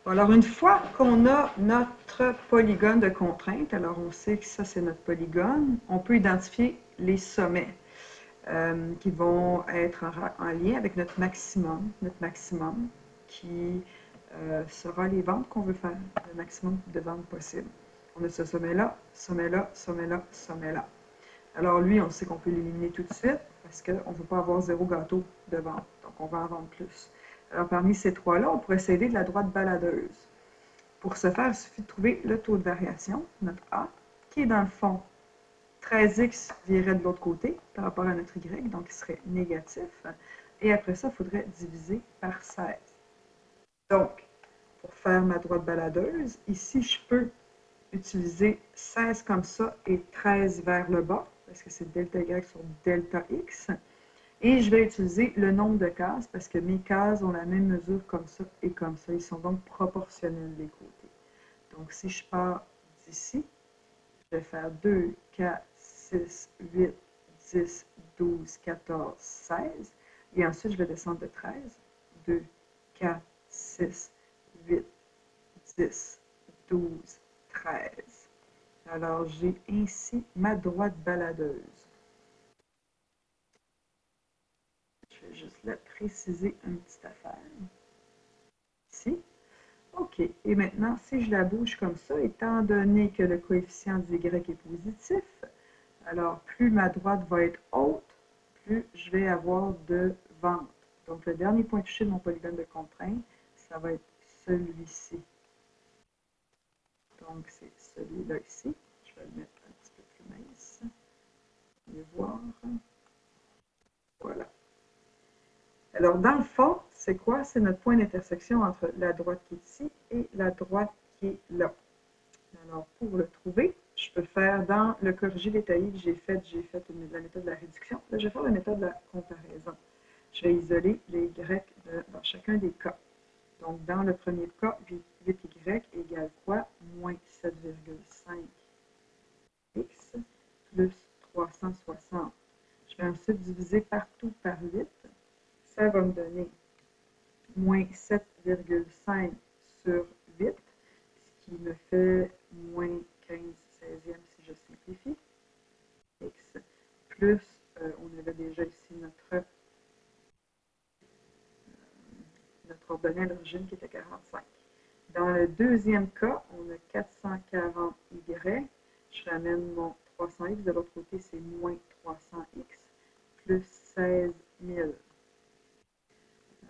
Bon, alors, une fois qu'on a notre polygone de contrainte, alors on sait que ça, c'est notre polygone, on peut identifier les sommets qui vont être en lien avec notre maximum qui sera les ventes qu'on veut faire, le maximum de ventes possible. On a ce sommet-là, sommet-là, sommet-là, sommet-là. Alors lui, on sait qu'on peut l'éliminer tout de suite parce qu'on ne veut pas avoir 0 gâteau de vente, donc on va en vendre plus. Alors parmi ces trois-là, on pourrait s'aider de la droite baladeuse. Pour ce faire, il suffit de trouver le taux de variation, notre A, qui est dans le fond 13x virait de l'autre côté par rapport à notre y, donc il serait négatif. Et après ça, il faudrait diviser par 16. Donc, pour faire ma droite baladeuse, ici, je peux utiliser 16 comme ça et 13 vers le bas, parce que c'est delta y sur delta x. Et je vais utiliser le nombre de cases, parce que mes cases ont la même mesure comme ça et comme ça. Ils sont donc proportionnels les côtés. Donc, si je pars d'ici, je vais faire 2, 4, 6, 8, 10, 12, 14, 16. Et ensuite, je vais descendre de 13. 2, 4, 6, 8, 10, 12, 13. Alors, j'ai ainsi ma droite baladeuse. Je vais juste la préciser une petite affaire. Ici. OK. Et maintenant, si je la bouge comme ça, étant donné que le coefficient du y est positif, alors plus ma droite va être haute, plus je vais avoir de vente. Donc, le dernier point touché de mon polygone de contrainte, ça va être celui-ci. Donc, c'est celui-là ici. Je vais le mettre un petit peu plus mince. Vous allez voir. Voilà. Alors, dans le fond, c'est quoi? C'est notre point d'intersection entre la droite qui est ici et la droite qui est là. Alors, pour le trouver, je peux faire dans le corrigé détaillé que j'ai fait la méthode de la réduction. Là, je vais faire la méthode de la comparaison. Je vais isoler les y dans chacun des cas. Donc, dans le premier cas, 8y égale quoi? Moins 7,5x plus 360. Je vais ensuite diviser partout par 8. Ça va me donner moins 7,5 sur 8, ce qui me fait moins 15 16e si je simplifie. X plus, on avait déjà ici notre ordonnée d'origine qui était 45. Dans le deuxième cas, on a 440y. Je ramène mon 300x. De l'autre côté, c'est moins 300x plus 16 000.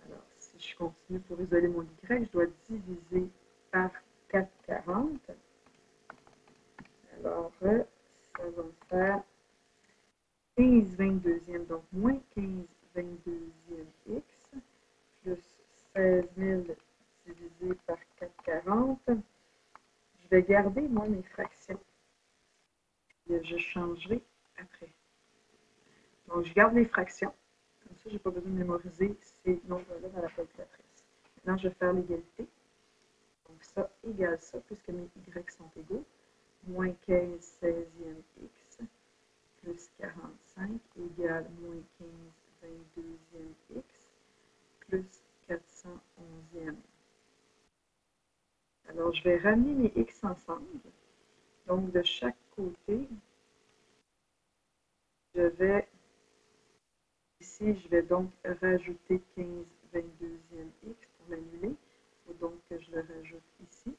Alors, si je continue pour isoler mon y, je dois diviser par 440. Alors, ça va me faire 15 22e, donc moins 15 22e x plus 16 000 divisé par 440. Je vais garder, moi, mes fractions. Et je changerai après. Donc, je garde les fractions. Comme ça, je n'ai pas besoin de mémoriser ces nombres-là dans la calculatrice. Maintenant, je vais faire l'égalité. Donc, ça égale ça, puisque mes y sont égaux. Moins 15 16e x plus 45 égale moins 15 22e x plus 411e. Alors, je vais ramener mes x ensemble. Donc, de chaque côté, je vais, ici, je vais donc rajouter 15 22e x pour l'annuler. Il faut donc que je le rajoute ici.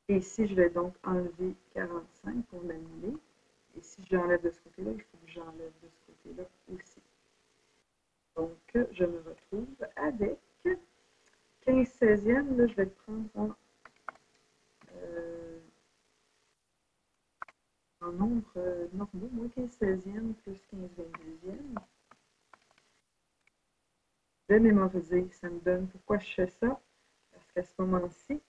Et ici, je vais donc enlever 45 pour l'annuler. Et si j'enlève de ce côté-là, il faut que j'enlève de ce côté-là aussi. Donc, je me retrouve avec 15 16e. Là, je vais le prendre en nombre normaux, moins 15 16e plus 15 22e. Je vais mémoriser. Ça me donne pourquoi je fais ça. Parce qu'à ce moment-ci,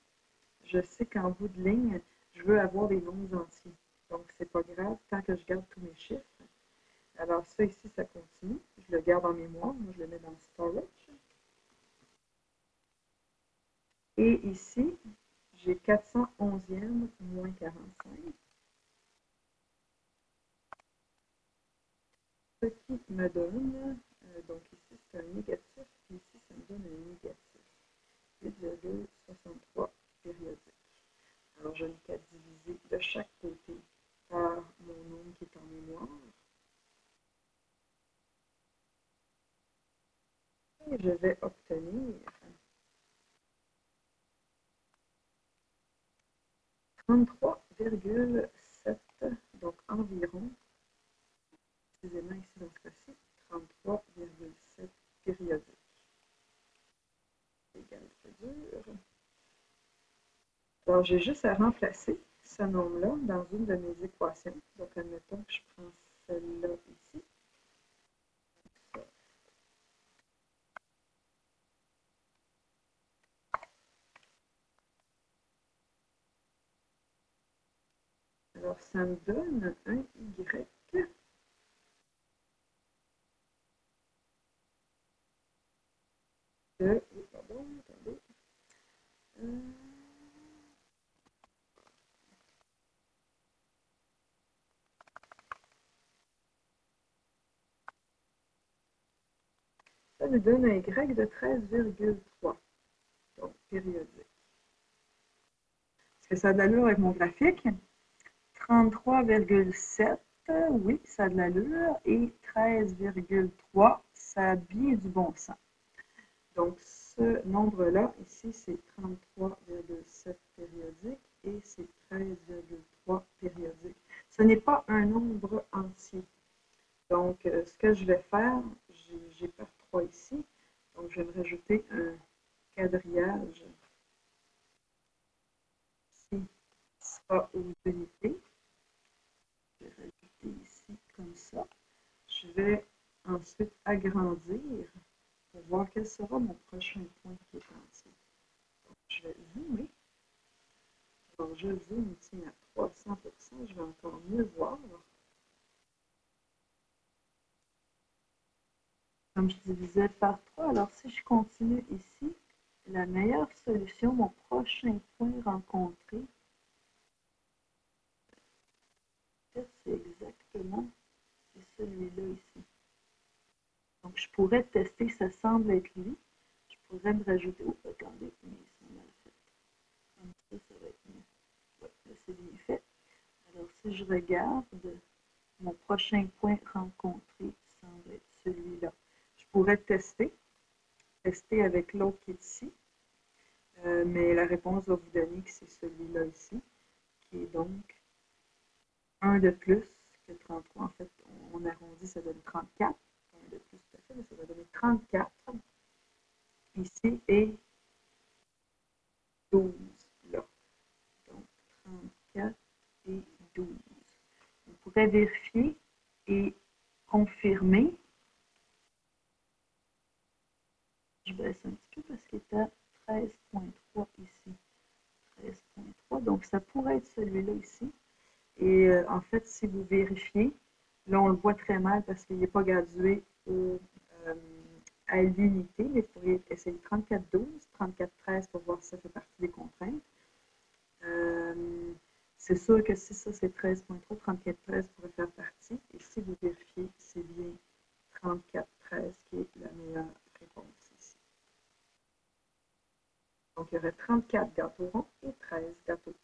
je sais qu'en bout de ligne, je veux avoir des nombres entiers. Donc, c'est pas grave tant que je garde tous mes chiffres. Alors, ça ici, ça continue. Je le garde en mémoire. Moi, je le mets dans Storage. Et ici, j'ai 411e moins 45. Ce qui me donne, donc ici, c'est un négatif. Et ici, ça me donne un négatif. 8 1,63 périodiques. Alors, je n'ai qu'à diviser de chaque côté par mon nombre qui est en mémoire. Et je vais obtenir 33,7, donc environ, précisément ici dans ce cas-ci, 33,7 périodiques. Égal dur. Alors, j'ai juste à remplacer ce nombre-là dans une de mes équations. Donc, admettons que je prends celle-là ici. Alors, ça me donne un Y de... Pardon, attendez. Ça nous donne un Y de 13,3, donc périodique. Est-ce que ça a de l'allure avec mon graphique? 33,7, oui, ça a de l'allure, et 13,3, ça a bien du bon sens. Donc, ce nombre-là, ici, c'est 33,7 périodique et c'est 13,3 périodique. Ce n'est pas un nombre entier. Donc, ce que je vais faire, j'ai par 3 ici, donc je vais me rajouter un quadrillage qui sera aux unités. Je vais rajouter ici comme ça. Je vais ensuite agrandir pour voir quel sera mon prochain point qui est entier. Donc, je vais zoomer. Alors, je zoome ici à 300%, je vais encore mieux voir. Comme je divisais par 3, alors si je continue ici, la meilleure solution, mon prochain point rencontré, c'est exactement celui-là ici. Donc, je pourrais tester, ça semble être lui. Je pourrais me rajouter, oh, attendez, mais ils sont mal faits. Comme ça va être mieux. Oui, là, c'est bien fait. Alors, si je regarde, mon prochain point rencontré semble être celui-là. Je pourrais tester avec l'autre qui est ici, mais la réponse va vous donner que c'est celui-là ici, qui est donc 1 de plus que 33. En fait, on arrondit, ça donne 34. 1 de plus, tout à fait, mais ça va donner 34 ici et 12 là. Donc, 34 et 12. On pourrait vérifier et confirmer. Je baisse un petit peu parce qu'il est à 13,3 ici. 13,3, donc ça pourrait être celui-là ici. Et en fait, si vous vérifiez, là on le voit très mal parce qu'il n'est pas gradué à l'unité, mais vous pourriez essayer 34,12, 34,13 pour voir si ça fait partie des contraintes. C'est sûr que si ça c'est 13,3, 34,13 pourrait faire partie. Et si vous vérifiez, c'est bien 34,13 qui est la meilleure réponse ici. Donc il y aurait 34 gâteaux ronds et 13 gâteaux